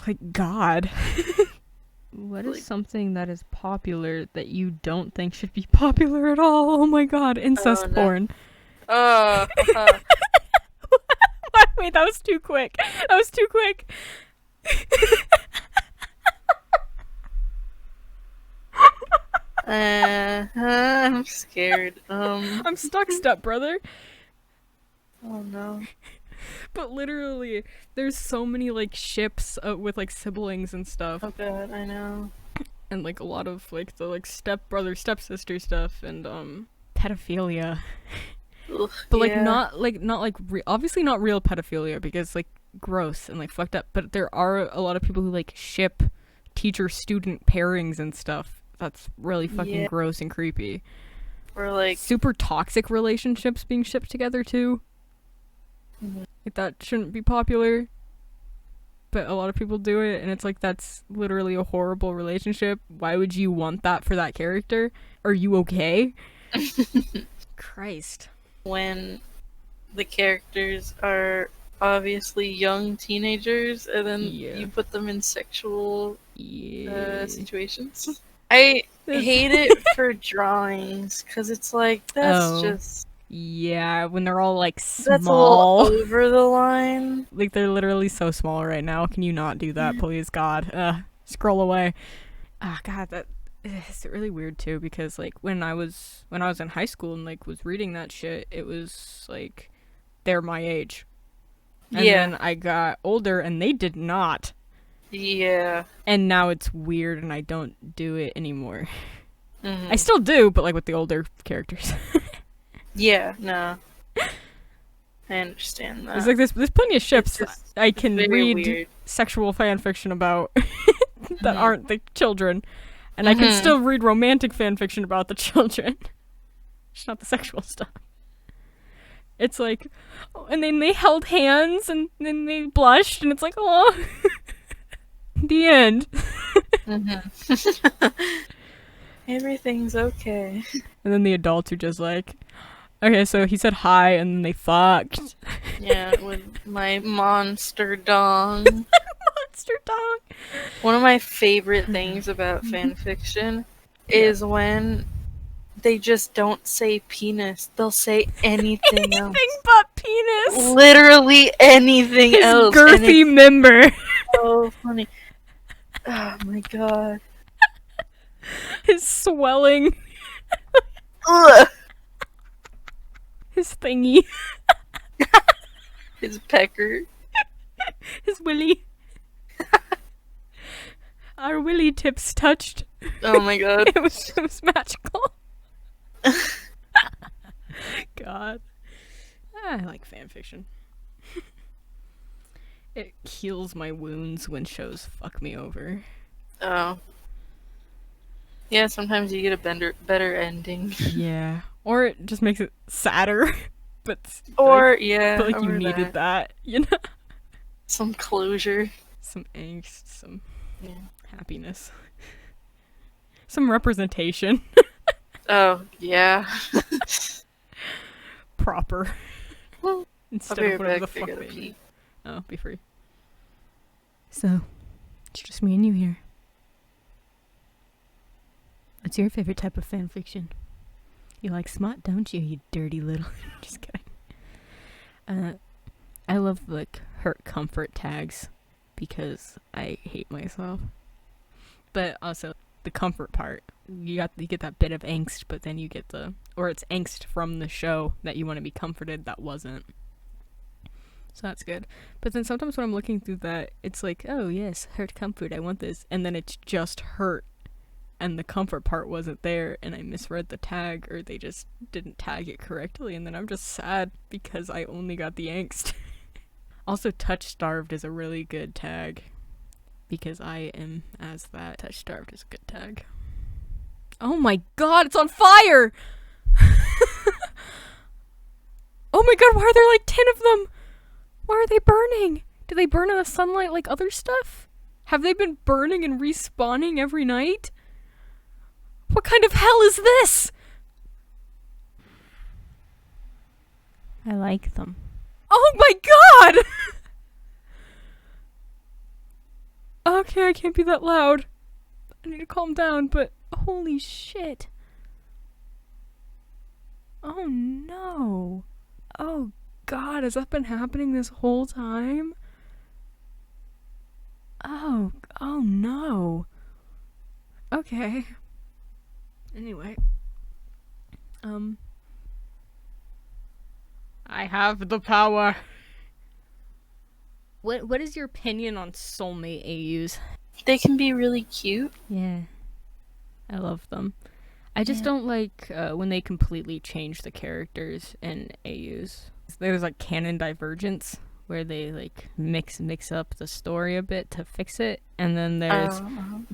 Like, God. What is something that is popular that you don't think should be popular at all? Oh my God, incest porn. Wait, that was too quick. I'm scared. I'm stuck, stepbrother. Oh no. But literally, there's so many, like, ships with, like, siblings and stuff. Oh God, I know. And, like, a lot of, like, the, like, stepbrother, stepsister stuff and, pedophilia. Ugh, but, like, obviously not real pedophilia because, like, gross and, like, fucked up. But there are a lot of people who, like, ship teacher-student pairings and stuff. That's really fucking gross and creepy. Or, like, super toxic relationships being shipped together, too. Like, that shouldn't be popular. But a lot of people do it, and it's like, that's literally a horrible relationship. Why would you want that for that character? Are you okay? Christ. When the characters are obviously young teenagers, and then you put them in sexual situations. I hate it for drawings, because it's like, that's just... Yeah, when they're all, like, small. That's a little over the line. Like, they're literally so small right now. Can you not do that, please? God. Scroll away. God, that is really weird, too, because, like, when I was in high school and, like, was reading that shit, it was, like, they're my age. And then I got older, and they did not. Yeah. And now it's weird, and I don't do it anymore. I still do, but, like, with the older characters. Yeah, no. I understand that. It's like, there's plenty of ships I can read sexual fanfiction about that aren't the children. And I can still read romantic fanfiction about the children. Just not the sexual stuff. It's like, and then they held hands, and then they blushed, and it's like, oh. The end. Everything's okay. And then the adults are just like, okay, so he said hi, and then they fucked. Yeah, with my monster dong. Monster dong. One of my favorite things about fanfiction is when they just don't say penis. They'll say anything else. Anything but penis. Literally anything else. Girthy member. So funny. Oh my God. His swelling. Ugh. His thingy. His pecker. His willy. Our willy tips touched. Oh my God. It was magical. God. I like fanfiction. It heals my wounds when shows fuck me over. Oh. Yeah, sometimes you get a better ending. Yeah. Or it just makes it sadder. But you needed that, you know? Some closure. Some angst, some happiness. Some representation. Oh, yeah. Proper. Well, Instead I'll be of right whatever back. the I fuck gotta they pee. made. Oh, be free. So, it's just me and you here. What's your favorite type of fanfiction? You like smut, don't you, you dirty little... Just kidding. I love, like, hurt comfort tags because I hate myself. But also, the comfort part. You get that bit of angst, but then you get or it's angst from the show that you want to be comforted that wasn't. So that's good. But then sometimes when I'm looking through that, it's like, oh yes, hurt comfort, I want this. And then it's just hurt. And the comfort part wasn't there, and I misread the tag, or they just didn't tag it correctly, and then I'm just sad because I only got the angst. Also, touch starved is a really good tag, because I am as that. Touch starved is a good tag. Oh my god, it's on fire! Oh my god, why are there like 10 of them? Why are they burning? Do they burn in the sunlight like other stuff? Have they been burning and respawning every night? What kind of hell is this? I like them. Oh my god! Okay, I can't be that loud. I need to calm down, but holy shit. Oh no. Oh god, has that been happening this whole time? Oh no. Okay. Anyway. I have the power. What is your opinion on soulmate AUs? They can be really cute. Yeah. I love them. I just don't like when they completely change the characters in AUs. There's like canon divergence where they like mix up the story a bit to fix it, and then there's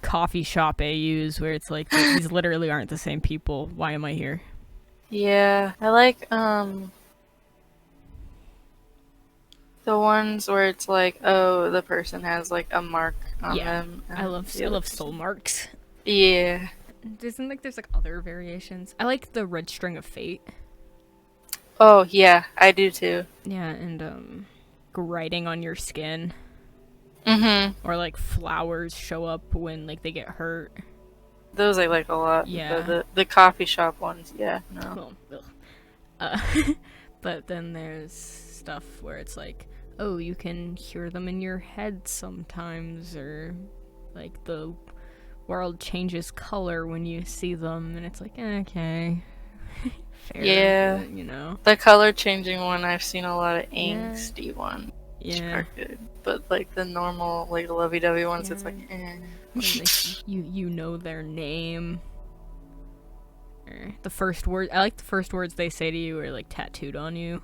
coffee shop AUs where it's like these literally aren't the same people. Why am I here? Yeah, I like the ones where it's like, oh, the person has like a mark on them. I love soul marks. Yeah. There's like other variations. I like the red string of fate. Oh yeah, I do too. Yeah, and writing on your skin. Mm-hmm. Or like flowers show up when like they get hurt. Those I like a lot. Yeah. The coffee shop ones, yeah. No. But then there's stuff where it's like, oh, you can hear them in your head sometimes, or like the world changes color when you see them, and it's like, okay. Fair, yeah. But, you know. The color changing one, I've seen a lot of angsty ones. Yeah. Are good. But like the normal, like lovey-dovey ones, it's like, eh. Like, you know their name. Or the first word. I like the first words they say to you are like tattooed on you.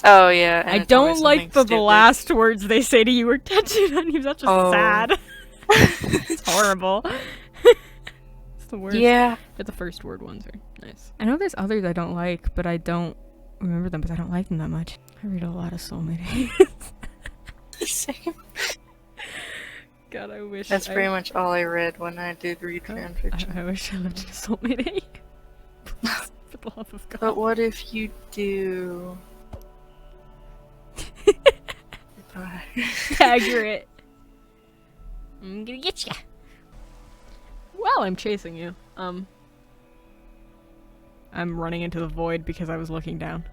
Oh yeah. I don't like the last words they say to you are tattooed on you. That's just sad. It's horrible. It's the worst. Yeah. But the first word ones are nice. I know there's others I don't like, but I don't remember them because I don't like them that much. I read a lot of soulmate. God, I wish. That's pretty much all I read when I did read fanfiction. I wish I lived in a soulmate. For the love of God. But what if you do? Accurate. I'm gonna get ya. Well, I'm chasing you. I'm running into the void because I was looking down.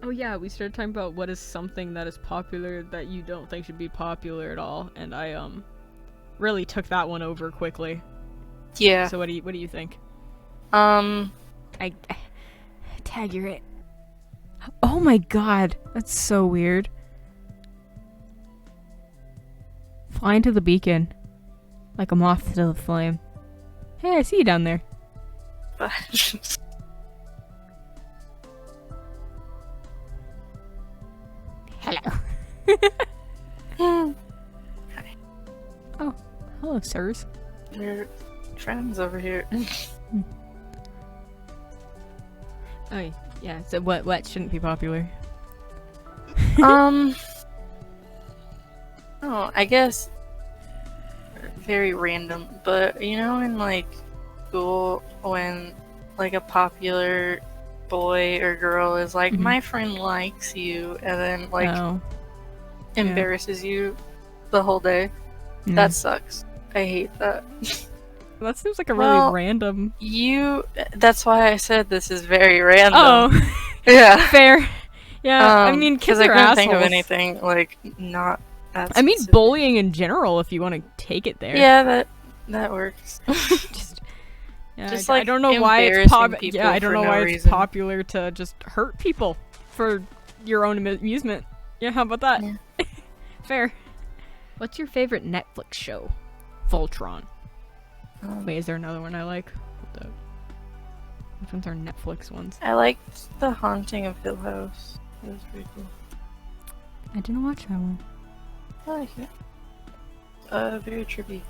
Oh yeah, we started talking about what is something that is popular that you don't think should be popular at all, and I really took that one over quickly. Yeah. So what do you think? I tag you're it. Oh my god, that's so weird. Fly into the beacon, like a moth to the flame. Hey, I see you down there. Hello. Hi. Oh, hello, sirs. We're friends over here. Oh, yeah. So what shouldn't be popular? Oh, I guess very random, but you know, in like school when like a popular boy or girl is like, Mhm. my friend likes you, and then like Oh. embarrasses you the whole day. Mm. That sucks. I hate that. That seems like a really random. That's why I said this is very random. Oh. Yeah. Fair. Yeah, I mean, kids I are couldn't assholes. think of anything like not that I mean, specific. bullying in general, if you want to take it there. Yeah, that works. Just like I don't know why it's I don't know why it's popular to just hurt people for your own amusement. Yeah, how about that? Yeah. Fair. What's your favorite Netflix show? Voltron. Wait, is there another one I like? Hold up. Which ones are Netflix ones? I liked The Haunting of Hill House. That was pretty cool. I didn't watch that one. I like it. Very trippy.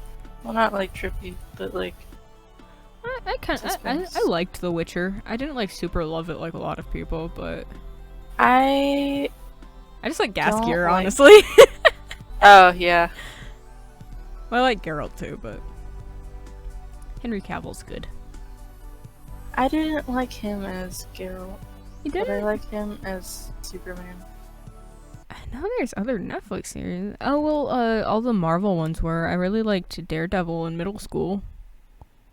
Well, not like trippy, but like. I liked The Witcher. I didn't like super love it like a lot of people, but I just like Gaskier, honestly. Oh yeah. Well, I like Geralt too, but Henry Cavill's good. I didn't like him as Geralt. You didn't? But I liked him as Superman. I know there's other Netflix series. Oh well, all the Marvel ones were. I really liked Daredevil in middle school.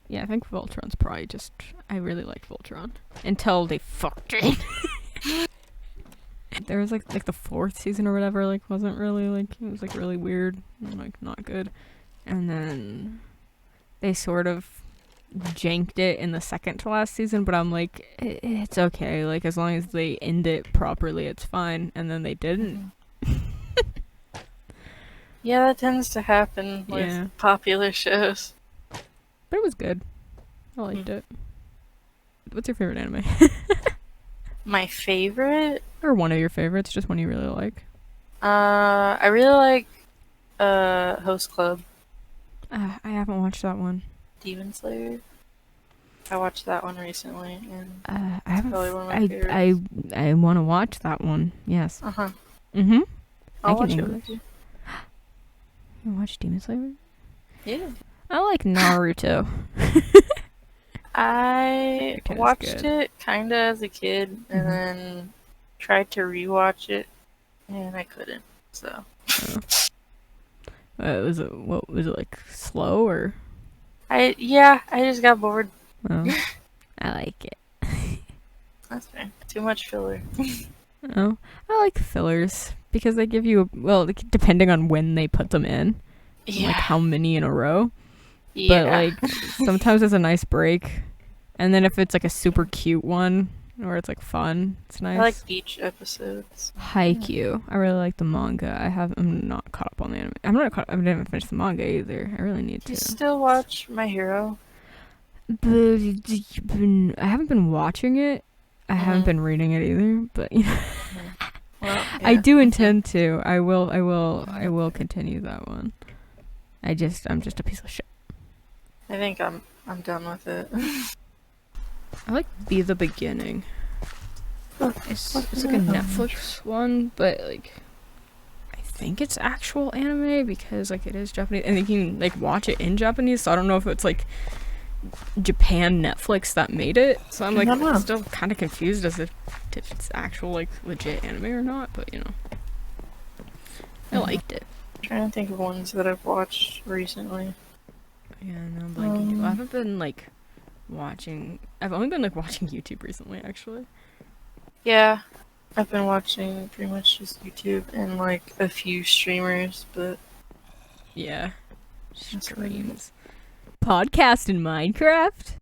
Yeah, I think Voltron's probably just. I really liked Voltron until they fucked it. There was like the 4th season or whatever, like wasn't really like, it was like really weird and like not good, and then they sort of janked it in the 2nd to last season, but I'm like, it's okay, like as long as they end it properly it's fine, and then they didn't. Yeah, that tends to happen with popular shows. But it was good. I liked it. What's your favorite anime? My favorite? Or one of your favorites, just one you really like. I really like Host Club. I haven't watched that one. Demon Slayer. I watched that one recently, and I haven't. Probably one of my favorites. I want to watch that one. Yes. I'll watch it with you. You watch Demon Slayer? Yeah. I like Naruto. I watched it kinda as a kid, and then tried to rewatch it, and I couldn't. So. What was it like? Slow or? I just got bored. Oh, I like it. That's fair. Too much filler. Oh, I like fillers because they give you depending on when they put them in, like how many in a row. Yeah. But like sometimes it's a nice break, and then if it's like a super cute one or it's like fun, it's nice. I like beach episodes. Haikyuu. I really like the manga. I'm not caught up on the anime. I didn't finish the manga either. I really need to. Do you still watch My Hero? I haven't been watching it. I haven't been reading it either, but you know. Well, yeah. I do intend to. I will continue that one. I'm just a piece of shit. I think I'm done with it. I like Be the Beginning. It's like a Netflix one, but like I think it's actual anime because like it is Japanese, and you can like watch it in Japanese. So I don't know if it's like Japan Netflix that made it. So I'm like still kind of confused as if it's actual like legit anime or not. But you know, I liked it. I'm trying to think of ones that I've watched recently. Yeah, no, I'm blanking. I haven't been like watching. I've only been like watching YouTube recently, actually. Yeah, I've been watching pretty much just YouTube and like a few streamers, but yeah, streams. Podcast in Minecraft.